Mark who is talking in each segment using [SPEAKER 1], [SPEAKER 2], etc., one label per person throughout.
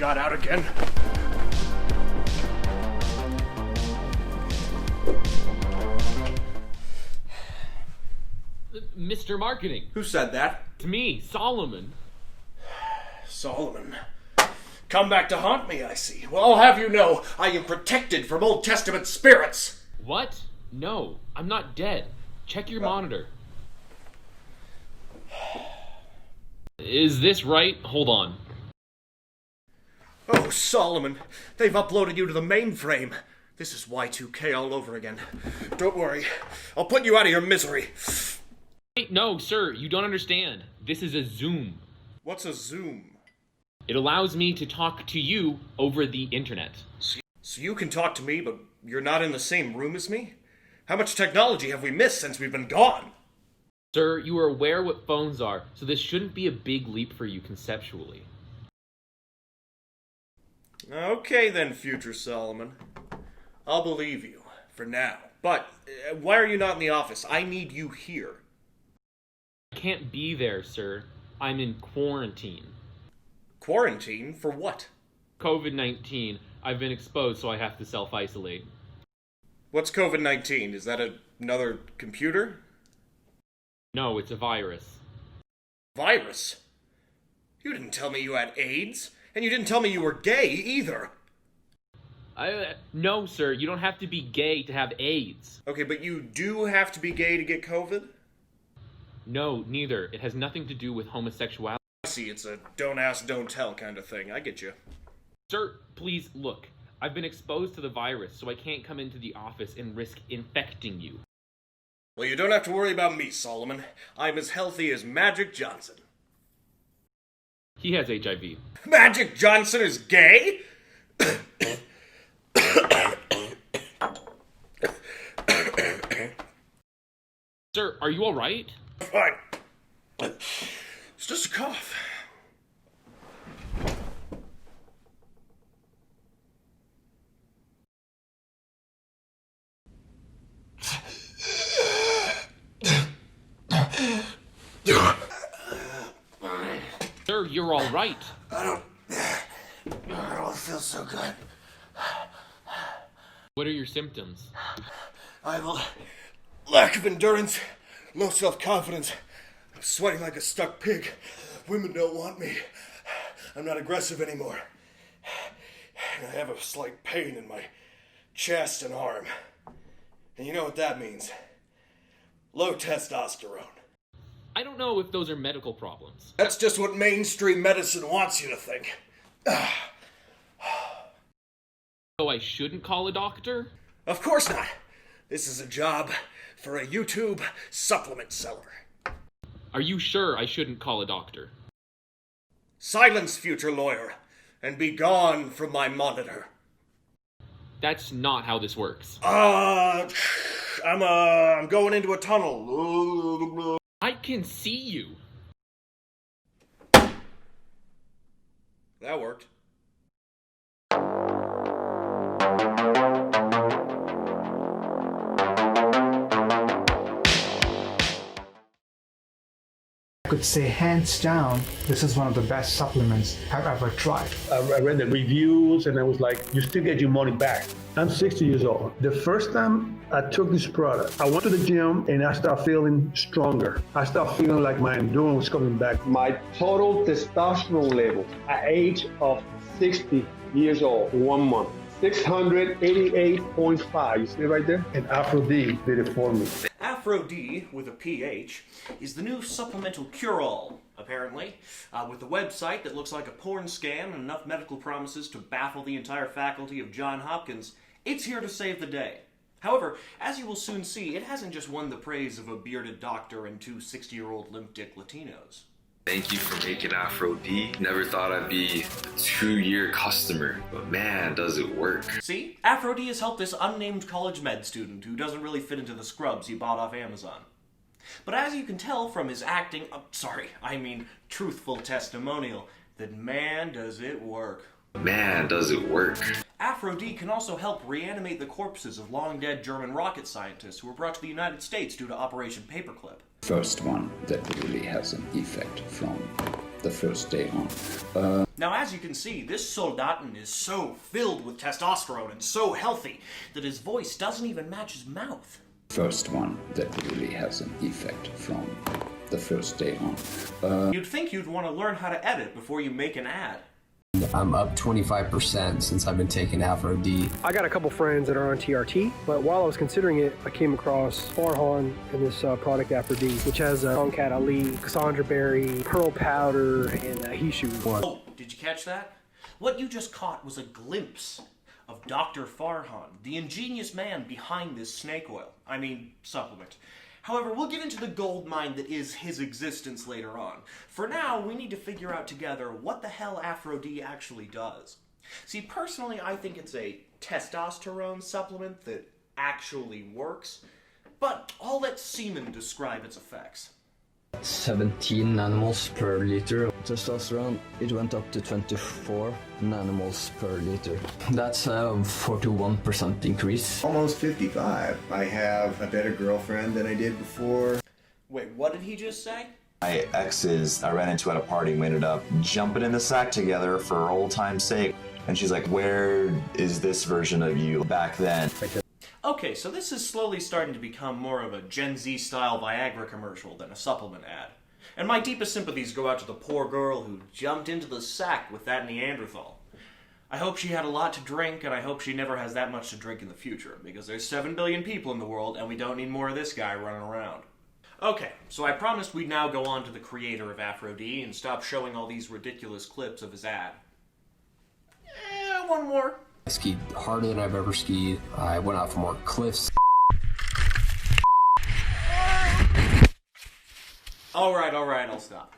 [SPEAKER 1] got out again.
[SPEAKER 2] Mr. Marketing.
[SPEAKER 1] Who said that?
[SPEAKER 2] To me, Solomon.
[SPEAKER 1] Solomon. Come back to haunt me, I see. Well, I'll have you know, I am protected from Old Testament spirits.
[SPEAKER 2] What? No, I'm not dead. Check your monitor. Is this right? Hold on.
[SPEAKER 1] Oh, Solomon, they've uploaded you to the mainframe. This is Y2K all over again. Don't worry, I'll put you out of your misery.
[SPEAKER 2] Wait, no, sir, you don't understand. This is a Zoom.
[SPEAKER 1] What's a Zoom?
[SPEAKER 2] It allows me to talk to you over the internet.
[SPEAKER 1] So you can talk to me, but you're not in the same room as me? How much technology have we missed since we've been gone?
[SPEAKER 2] Sir, you are aware what phones are, so this shouldn't be a big leap for you conceptually.
[SPEAKER 1] Okay then, future Solomon. I'll believe you, for now. But, why are you not in the office? I need you here.
[SPEAKER 2] I can't be there, sir. I'm in quarantine.
[SPEAKER 1] Quarantine? For what?
[SPEAKER 2] COVID-19. I've been exposed, so I have to self-isolate.
[SPEAKER 1] What's COVID-19? Is that another computer?
[SPEAKER 2] No, it's a virus.
[SPEAKER 1] Virus? You didn't tell me you had AIDS, and you didn't tell me you were gay either.
[SPEAKER 2] No, sir, you don't have to be gay to have AIDS.
[SPEAKER 1] Okay, but you do have to be gay to get COVID?
[SPEAKER 2] No, neither. It has nothing to do with homosexuality.
[SPEAKER 1] I see, it's a don't ask, don't tell kind of thing. I get you.
[SPEAKER 2] Sir, please look. I've been exposed to the virus, so I can't come into the office and risk infecting you.
[SPEAKER 1] Well, you don't have to worry about me, Solomon. I'm as healthy as Magic Johnson.
[SPEAKER 2] He has HIV.
[SPEAKER 1] Magic Johnson is gay?
[SPEAKER 2] Sir, are you alright?
[SPEAKER 1] Fine. It's just a cough.
[SPEAKER 2] Sir, you're alright.
[SPEAKER 1] I don't feel so good.
[SPEAKER 2] What are your symptoms?
[SPEAKER 1] I have a lack of endurance, low self-confidence. I'm sweating like a stuck pig. Women don't want me. I'm not aggressive anymore. And I have a slight pain in my chest and arm. And you know what that means? Low testosterone.
[SPEAKER 2] I don't know if those are medical problems.
[SPEAKER 1] That's just what mainstream medicine wants you to think.
[SPEAKER 2] So I shouldn't call a doctor?
[SPEAKER 1] Of course not. This is a job for a YouTube supplement seller.
[SPEAKER 2] Are you sure I shouldn't call a doctor?
[SPEAKER 1] Silence, future lawyer, and be gone from my monitor.
[SPEAKER 2] That's not how this works.
[SPEAKER 1] I'm going into a tunnel.
[SPEAKER 2] I can see you.
[SPEAKER 1] That worked.
[SPEAKER 3] I could say hands down, this is one of the best supplements I've ever tried.
[SPEAKER 4] I read the reviews and I was like, you still get your money back. I'm 60 years old. The first time I took this product, I went to the gym and I started feeling stronger. I started feeling like my endurance was coming back. My total testosterone level at age of 60 years old, 1 month, 688.5. You see it right there? And Aphro D did it for me.
[SPEAKER 1] Aphro D, with a PH, is the new supplemental cure-all, apparently, with a website that looks like a porn scam and enough medical promises to baffle the entire faculty of Johns Hopkins. It's here to save the day. However, as you will soon see, it hasn't just won the praise of a bearded doctor and two 60-year-old limp dick Latinos.
[SPEAKER 5] Thank you for making Aphro D. Never thought I'd be a 2-year customer, but man, does it work.
[SPEAKER 1] See? Aphro D has helped this unnamed college med student who doesn't really fit into the scrubs he bought off Amazon. But as you can tell from his truthful testimonial, that man, does it work.
[SPEAKER 5] Man, does it work.
[SPEAKER 1] Aphro D can also help reanimate the corpses of long-dead German rocket scientists who were brought to the United States due to Operation Paperclip.
[SPEAKER 6] First one that really has an effect from the first day on.
[SPEAKER 7] Now, as you can see, this Soldaten is so filled with testosterone and so healthy that his voice doesn't even match his mouth.
[SPEAKER 6] First one that really has an effect from the first day on.
[SPEAKER 7] You'd think you'd want to learn how to edit before you make an ad.
[SPEAKER 8] I'm up 25% since I've been taking Aphro D.
[SPEAKER 9] I got a couple friends that are on TRT, but while I was considering it, I came across Farhan and this product Aphro D, which has Cat Ali, Cassandra Berry, Pearl Powder, and Hishu.
[SPEAKER 7] Oh, did you catch that? What you just caught was a glimpse of Dr. Farhan, the ingenious man behind this supplement. However, we'll get into the gold mine that is his existence later on. For now, we need to figure out together what the hell Aphro D actually does. See, personally, I think it's a testosterone supplement that actually works, but I'll let semen describe its effects.
[SPEAKER 8] 17 nanomoles per liter. Testosterone, it went up to 24 nanomoles per liter. That's a 41% increase.
[SPEAKER 10] Almost 55. I have a better girlfriend than I did before.
[SPEAKER 7] Wait, what did he just say?
[SPEAKER 11] My exes I ran into at a party, we ended up jumping in the sack together for old time's sake. And she's like, where is this version of you back then?
[SPEAKER 7] Okay, so this is slowly starting to become more of a Gen Z-style Viagra commercial than a supplement ad. And my deepest sympathies go out to the poor girl who jumped into the sack with that Neanderthal. I hope she had a lot to drink, and I hope she never has that much to drink in the future, because there's 7 billion people in the world, and we don't need more of this guy running around. Okay, so I promised we'd now go on to the creator of Aphro D and stop showing all these ridiculous clips of his ad. One more.
[SPEAKER 8] I skied harder than I've ever skied. I went out for more cliffs.
[SPEAKER 7] Alright, I'll stop.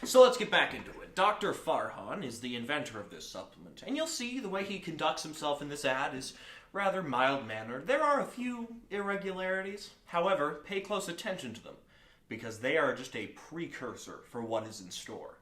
[SPEAKER 7] So let's get back into it. Dr. Farhan is the inventor of this supplement, and you'll see the way he conducts himself in this ad is rather mild-mannered. There are a few irregularities. However, pay close attention to them, because they are just a precursor for what is in store.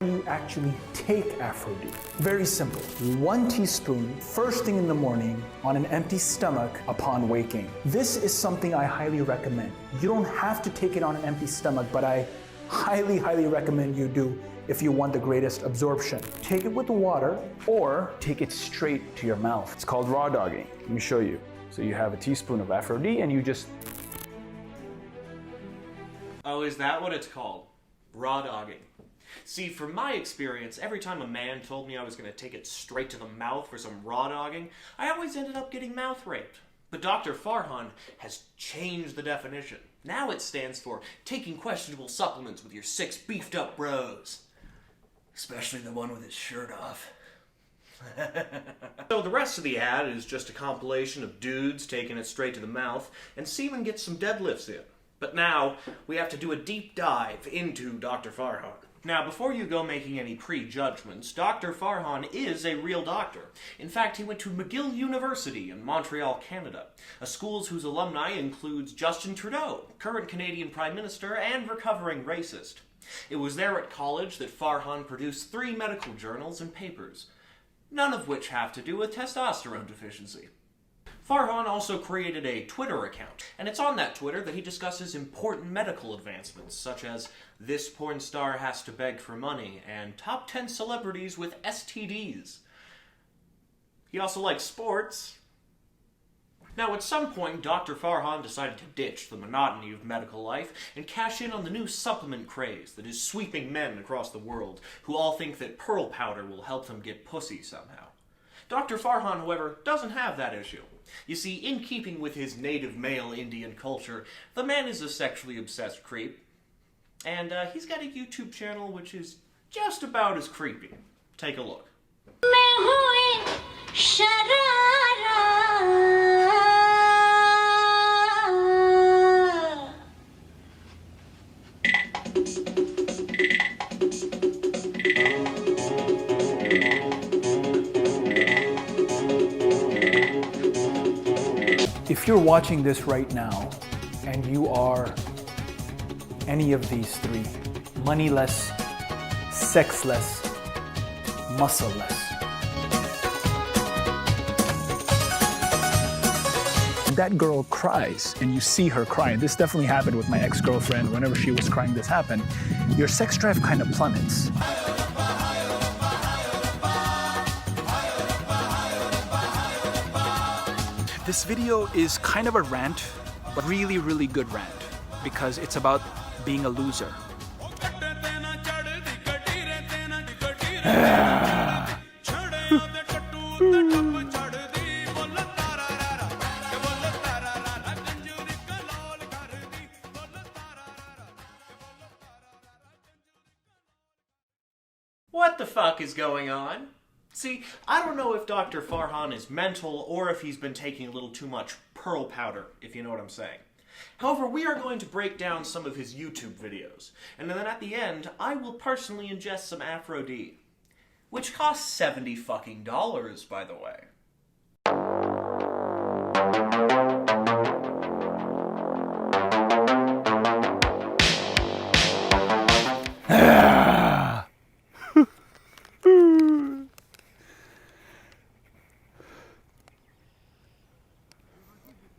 [SPEAKER 12] You actually take Aphro D. Very simple. 1 teaspoon first thing in the morning on an empty stomach upon waking. This is something I highly recommend. You don't have to take it on an empty stomach, but I highly, highly recommend you do if you want the greatest absorption. Take it with the water or take it straight to your mouth. It's called raw dogging. Let me show you. So you have a teaspoon of Aphro D and you just...
[SPEAKER 7] Oh, is that what it's called? Raw dogging. See, from my experience, every time a man told me I was going to take it straight to the mouth for some raw dogging, I always ended up getting mouth raped. But Dr. Farhan has changed the definition. Now it stands for taking questionable supplements with your 6 beefed up bros. Especially the one with his shirt off. So the rest of the ad is just a compilation of dudes taking it straight to the mouth, and semen gets some deadlifts in. But now, we have to do a deep dive into Dr. Farhan. Now, before you go making any prejudgments, Dr. Farhan is a real doctor. In fact, he went to McGill University in Montreal, Canada, a school whose alumni includes Justin Trudeau, current Canadian Prime Minister and recovering racist. It was there at college that Farhan produced 3 medical journals and papers, none of which have to do with testosterone deficiency. Farhan also created a Twitter account, and it's on that Twitter that he discusses important medical advancements, such as this porn star has to beg for money, and top 10 celebrities with STDs. He also likes sports. Now, at some point, Dr. Farhan decided to ditch the monotony of medical life and cash in on the new supplement craze that is sweeping men across the world, who all think that pearl powder will help them get pussy somehow. Dr. Farhan, however, doesn't have that issue. You see, in keeping with his native male Indian culture, the man is a sexually obsessed creep. And he's got a YouTube channel which is just about as creepy. Take a look.
[SPEAKER 12] If you're watching this right now and you are any of these 3, moneyless, sexless, muscleless. That girl cries and you see her crying. This definitely happened with my ex-girlfriend. Whenever she was crying, this happened. your sex drive kind of plummets. This video is kind of a rant, but really, really good rant, because it's about being a loser.
[SPEAKER 7] What the fuck is going on? See, I don't know if Dr. Farhan is mental or if he's been taking a little too much pearl powder, if you know what I'm saying. However, we are going to break down some of his YouTube videos, and then at the end, I will personally ingest some Aphro D, which costs $70 fucking dollars, by the way.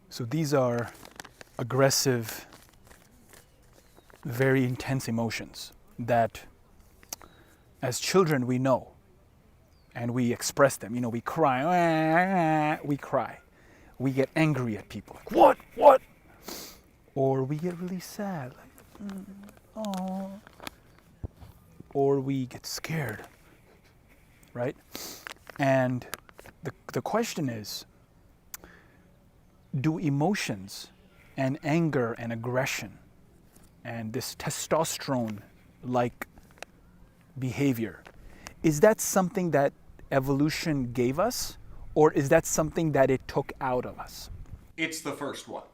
[SPEAKER 12] So these are aggressive, very intense emotions that as children we know and we express them. You know, we cry, we cry. We get angry at people, like, what? Or we get really sad, like, oh. Or we get scared, right? And the question is, do emotions and anger and aggression and this testosterone-like behavior, is that something that evolution gave us, or is that something that it took out of us?
[SPEAKER 7] It's the first one.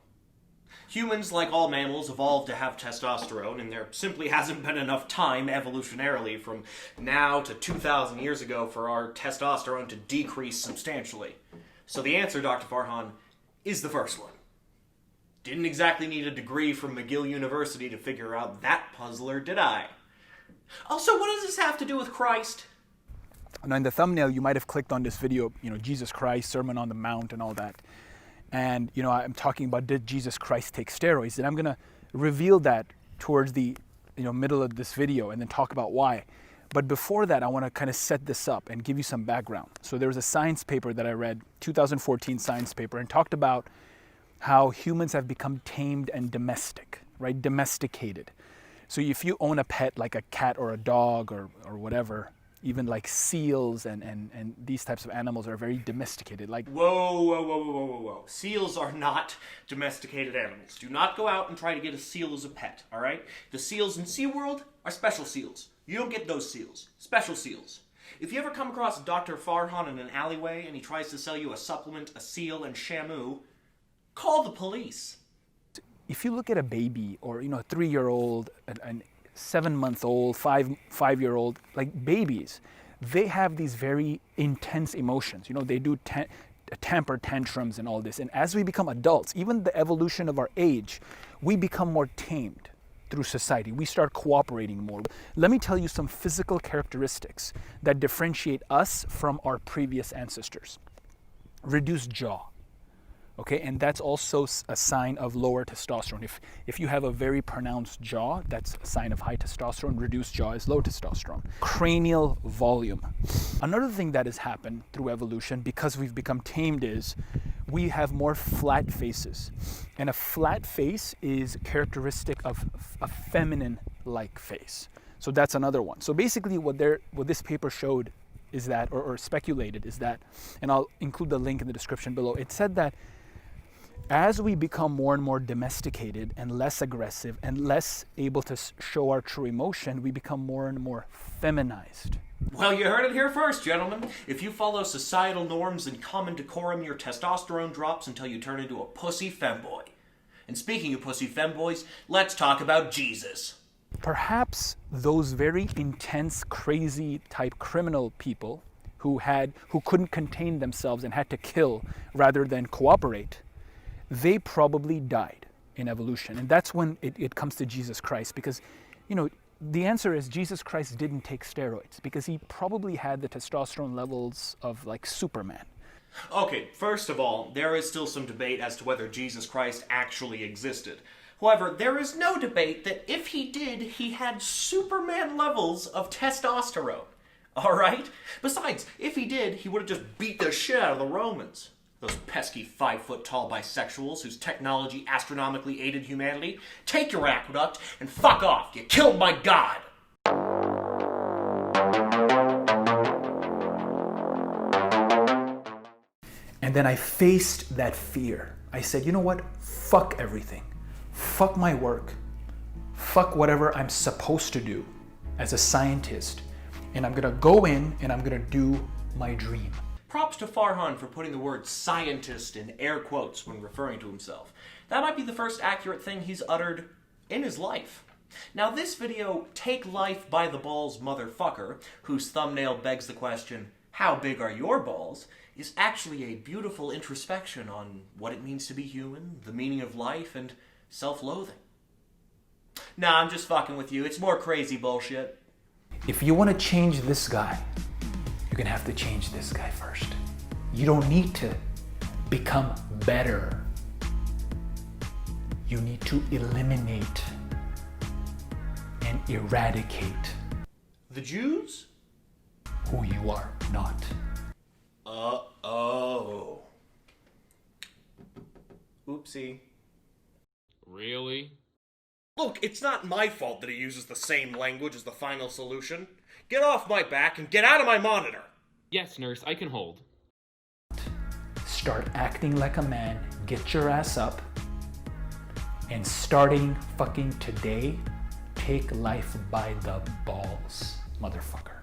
[SPEAKER 7] Humans, like all mammals, evolved to have testosterone, and there simply hasn't been enough time evolutionarily from now to 2,000 years ago for our testosterone to decrease substantially. So the answer, Dr. Farhan, is the first one. Didn't exactly need a degree from McGill University to figure out that puzzler, did I? Also, what does this have to do with Christ?
[SPEAKER 12] Now, in the thumbnail, you might have clicked on this video, you know, Jesus Christ, Sermon on the Mount and all that. And, you know, I'm talking about, did Jesus Christ take steroids? And I'm going to reveal that towards the, middle of this video and then talk about why. But before that, I want to kind of set this up and give you some background. So there was a science paper that I read, 2014 science paper, and talked about how humans have become tamed and domestic, right? Domesticated. So if you own a pet like a cat or a dog or whatever, even like seals and these types of animals are very domesticated. Like,
[SPEAKER 7] Whoa. Seals are not domesticated animals. Do not go out and try to get a seal as a pet, all right? The seals in SeaWorld are special seals. You don't get those seals. Special seals. If you ever come across Dr. Farhan in an alleyway and he tries to sell you a supplement, a seal, and Shamu, call the police.
[SPEAKER 12] If you look at a baby or, a 3-year-old, a 7-month-old, 5-year-old, like babies, they have these very intense emotions. They do temper tantrums and all this. And as we become adults, even the evolution of our age, we become more tamed through society. We start cooperating more. Let me tell you some physical characteristics that differentiate us from our previous ancestors. Reduced jaw. Okay, and that's also a sign of lower testosterone. If you have a very pronounced jaw, that's a sign of high testosterone. Reduced jaw is low testosterone. Cranial volume. Another thing that has happened through evolution, because we've become tamed, is we have more flat faces. And a flat face is characteristic of a feminine-like face. So that's another one. So basically what this paper showed is that, or speculated is that, and I'll include the link in the description below, it said that as we become more and more domesticated and less aggressive and less able to show our true emotion, we become more and more feminized.
[SPEAKER 7] Well, you heard it here first, gentlemen. If you follow societal norms and common decorum, your testosterone drops until you turn into a pussy femboy. And speaking of pussy femboys, let's talk about Jesus.
[SPEAKER 12] Perhaps those very intense, crazy type criminal people who couldn't contain themselves and had to kill rather than cooperate, they probably died in evolution. And that's when it comes to Jesus Christ, because, the answer is Jesus Christ didn't take steroids because he probably had the testosterone levels of like Superman.
[SPEAKER 7] Okay, first of all, there is still some debate as to whether Jesus Christ actually existed. However, there is no debate that if he did, he had Superman levels of testosterone. Alright? Besides, if he did, he would have just beat the shit out of the Romans. Those pesky 5-foot-tall bisexuals whose technology astronomically aided humanity. Take your aqueduct and fuck off. You killed my god.
[SPEAKER 12] And then I faced that fear. I said, you know what? Fuck everything. Fuck my work. Fuck whatever I'm supposed to do as a scientist. And I'm gonna go in and I'm gonna do my dream.
[SPEAKER 7] Props to Farhan for putting the word scientist in air quotes when referring to himself. That might be the first accurate thing he's uttered in his life. Now this video, Take Life by the Balls Motherfucker, whose thumbnail begs the question, how big are your balls, is actually a beautiful introspection on what it means to be human, the meaning of life, and self-loathing. Nah, I'm just fucking with you. It's more crazy bullshit.
[SPEAKER 12] If you want to change this guy, you're gonna have to change this guy first. You don't need to become better. You need to eliminate and eradicate
[SPEAKER 7] the Jews?
[SPEAKER 12] Who you are not.
[SPEAKER 7] Uh-oh. Oopsie.
[SPEAKER 2] Really?
[SPEAKER 1] Look, it's not my fault that he uses the same language as the final solution. Get off my back and get out of my monitor!
[SPEAKER 2] Yes, nurse, I can hold.
[SPEAKER 12] Start acting like a man, get your ass up, and starting fucking today, take life by the balls, motherfucker.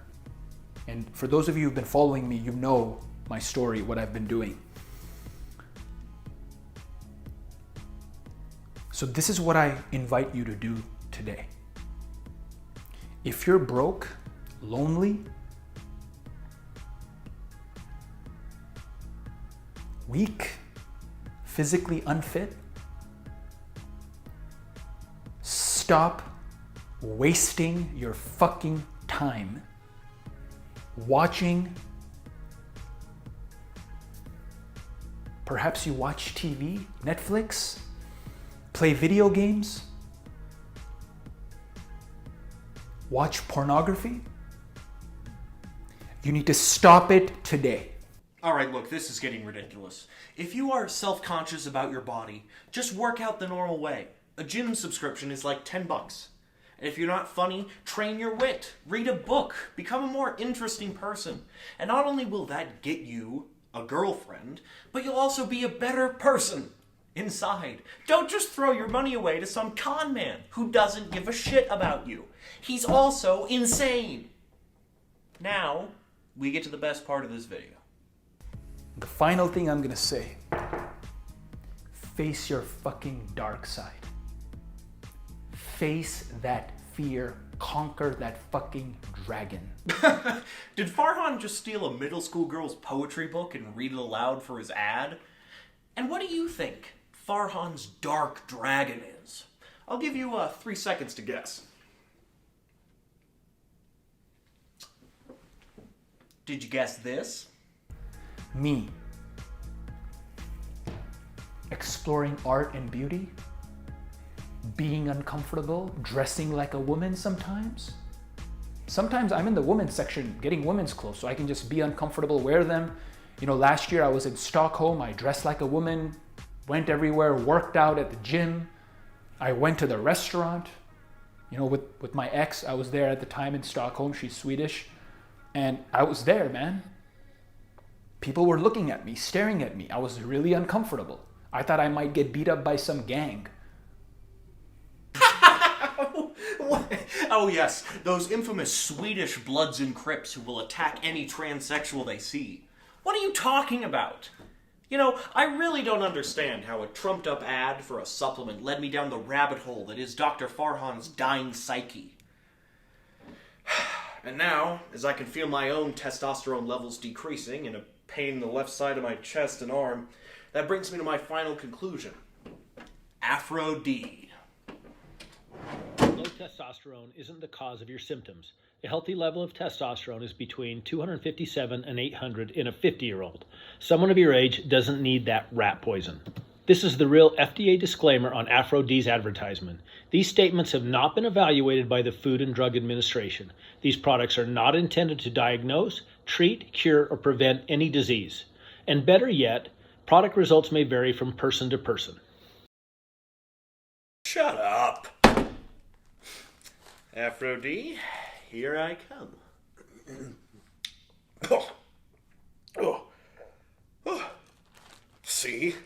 [SPEAKER 12] And for those of you who've been following me, you know my story, what I've been doing. So this is what I invite you to do today. If you're broke, lonely, weak, physically unfit, stop wasting your fucking time watching. Perhaps you watch TV, Netflix, play video games, watch pornography. You need to stop it today.
[SPEAKER 7] Alright, look, this is getting ridiculous. If you are self-conscious about your body, just work out the normal way. A gym subscription is like $10. And if you're not funny, train your wit, read a book, become a more interesting person. And not only will that get you a girlfriend, but you'll also be a better person inside. Don't just throw your money away to some con man who doesn't give a shit about you. He's also insane. Now, we get to the best part of this video.
[SPEAKER 12] The final thing I'm gonna say, face your fucking dark side. Face that fear, conquer that fucking dragon.
[SPEAKER 7] Did Farhan just steal a middle school girl's poetry book and read it aloud for his ad? And what do you think Farhan's dark dragon is? I'll give you 3 seconds to guess. Did you guess this?
[SPEAKER 12] Me. Exploring art and beauty. Being uncomfortable, dressing like a woman sometimes. Sometimes I'm in the women's section getting women's clothes so I can just be uncomfortable, wear them. You know, last year I was in Stockholm, I dressed like a woman, went everywhere, worked out at the gym. I went to the restaurant, you know, with my ex. I was there at the time in Stockholm, she's Swedish. And I was there, man. People were looking at me, staring at me. I was really uncomfortable. I thought I might get beat up by some gang.
[SPEAKER 7] Oh yes, those infamous Swedish Bloods and Crips who will attack any transsexual they see. What are you talking about? You know, I really don't understand how a trumped up ad for a supplement led me down the rabbit hole that is Dr. Farhan's dying psyche. And now, as I can feel my own testosterone levels decreasing and a pain in the left side of my chest and arm, that brings me to my final conclusion. Aphro D.
[SPEAKER 13] Low testosterone isn't the cause of your symptoms. A healthy level of testosterone is between 257 and 800 in a 50-year-old. Someone of your age doesn't need that rat poison. This is the real FDA disclaimer on Aphro D's advertisement. These statements have not been evaluated by the Food and Drug Administration. These products are not intended to diagnose, treat, cure, or prevent any disease. And better yet, product results may vary from person to person.
[SPEAKER 7] Shut up. Aphro D, here I come. See?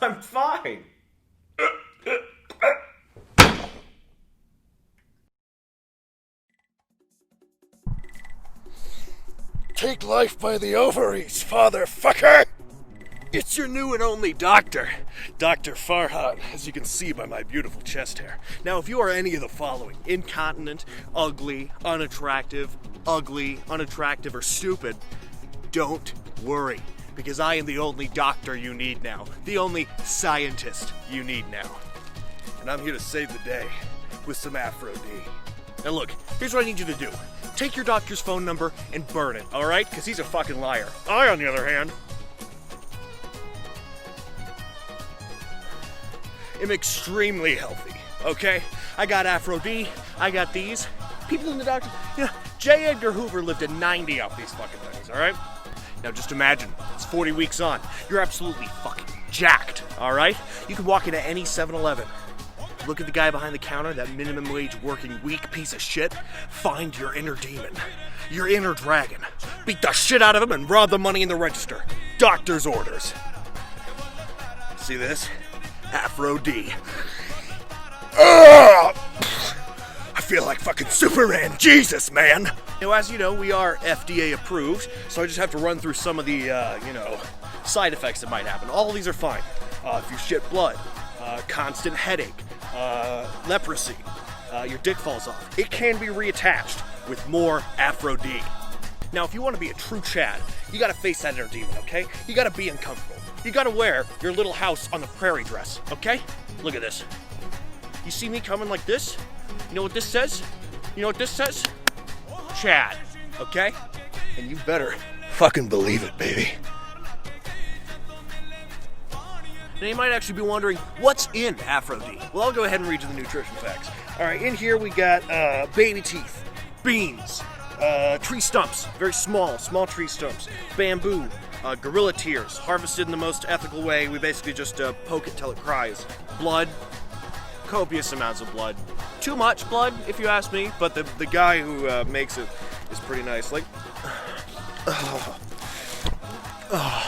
[SPEAKER 7] I'm fine.
[SPEAKER 1] Take life by the ovaries, fatherfucker! It's your new and only doctor, Dr. Farhan, as you can see by my beautiful chest hair. Now, if you are any of the following, incontinent, ugly, unattractive, or stupid, don't worry, because I am the only doctor you need now, the only scientist you need now. And I'm here to save the day with some Aphro D. Now look, here's what I need you to do. Take your doctor's phone number and burn it, alright? Because he's a fucking liar. I, on the other hand, am extremely healthy, okay? I got Aphro D, I got these. People in the doctor, J. Edgar Hoover lived to 90 off these fucking things, alright? Now just imagine, it's 40 weeks on. You're absolutely fucking jacked, alright? You can walk into any 7-Eleven. Look at the guy behind the counter, that minimum wage working weak piece of shit. Find your inner demon, your inner dragon. Beat the shit out of him and rob the money in the register. Doctor's orders. See this? Aphro D. I feel like fucking Superman. Jesus, man. Now, as you know, we are FDA approved, so I just have to run through some of the, side effects that might happen. All of these are fine. If you shit blood, constant headache, leprosy, your dick falls off. It can be reattached with more Aphro D. Now, if you want to be a true Chad, you gotta face that inner demon, okay? You gotta be uncomfortable. You gotta wear your little house on the prairie dress, okay? Look at this. You see me coming like this? You know what this says? You know what this says? Chad, okay? And you better fucking believe it, baby. Now you might actually be wondering, what's in Aphro D? Well, I'll go ahead and read you the nutrition facts. All right, in here we got baby teeth, beans, tree stumps, very small tree stumps, bamboo, gorilla tears, harvested in the most ethical way. We basically just poke it till it cries. Blood, copious amounts of blood. Too much blood, if you ask me, but the guy who makes it is pretty nice. Like, a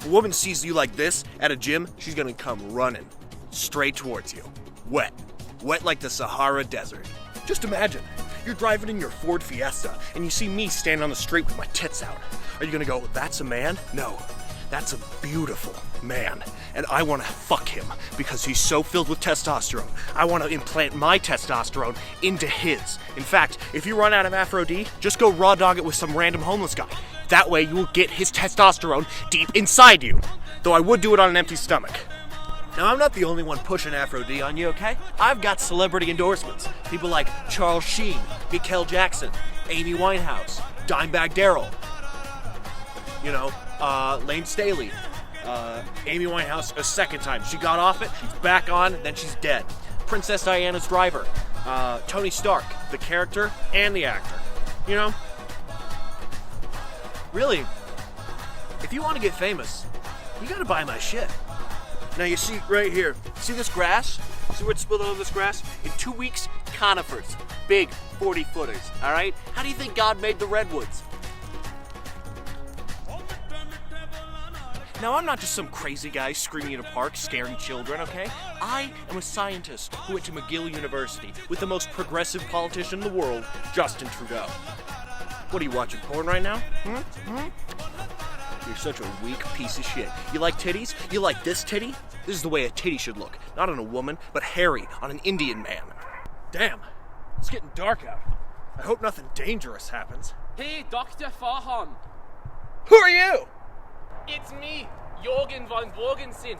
[SPEAKER 1] woman sees you like this at a gym, she's gonna come running straight towards you. Wet like the Sahara Desert. Just imagine, you're driving in your Ford Fiesta and you see me standing on the street with my tits out. Are you gonna go, that's a man? No, that's a beautiful man. And I wanna fuck him because he's so filled with testosterone. I wanna implant my testosterone into his. In fact, if you run out of Aphro D, just go raw dog it with some random homeless guy. That way you will get his testosterone deep inside you. Though I would do it on an empty stomach. Now, I'm not the only one pushing Aphro D on you, okay? I've got celebrity endorsements. People like Charles Sheen, Mikel Jackson, Amy Winehouse, Dimebag Darrell, Lane Staley, Amy Winehouse a second time. She got off it, she's back on, then she's dead. Princess Diana's driver, Tony Stark, the character and the actor. Really, if you want to get famous, you gotta buy my shit. Now you see right here, see this grass? See what's spilled over this grass? In 2 weeks, conifers, big 40-footers, all right? How do you think God made the redwoods? Now, I'm not just some crazy guy screaming in a park, scaring children, okay? I am a scientist who went to McGill University with the most progressive politician in the world, Justin Trudeau. What are you watching, porn right now? You're such a weak piece of shit. You like titties? You like this titty? This is the way a titty should look. Not on a woman, but hairy on an Indian man. Damn, it's getting dark out. I hope nothing dangerous happens.
[SPEAKER 14] Hey, Dr. Farhan.
[SPEAKER 1] Who are you?
[SPEAKER 14] It's me, Jorgen von Borgensen,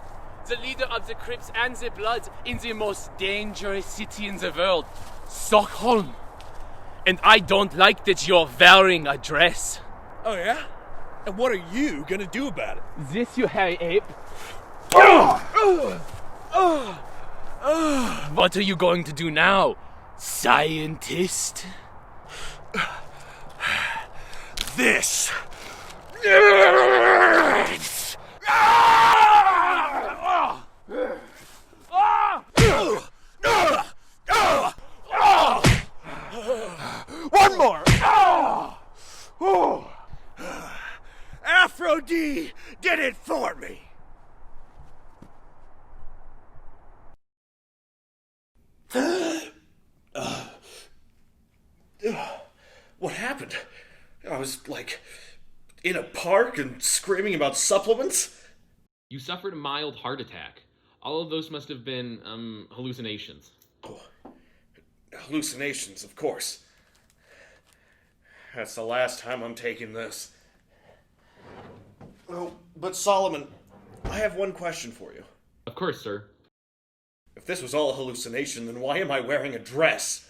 [SPEAKER 14] the leader of the Crips and the Bloods in the most dangerous city in the world, Stockholm. And I don't like that you're wearing a dress.
[SPEAKER 1] Oh yeah? And what are you gonna do about it?
[SPEAKER 14] This, you hairy ape. What are you going to do now, scientist?
[SPEAKER 1] This. One more. Aphro D did it for me. What happened? I was like in a park and screaming about supplements.
[SPEAKER 2] You suffered a mild heart attack. All of those must have been, hallucinations.
[SPEAKER 1] Oh, hallucinations, of course. That's the last time I'm taking this. Oh, but Solomon, I have one question for you.
[SPEAKER 2] Of course, sir.
[SPEAKER 1] If this was all a hallucination, then why am I wearing a dress?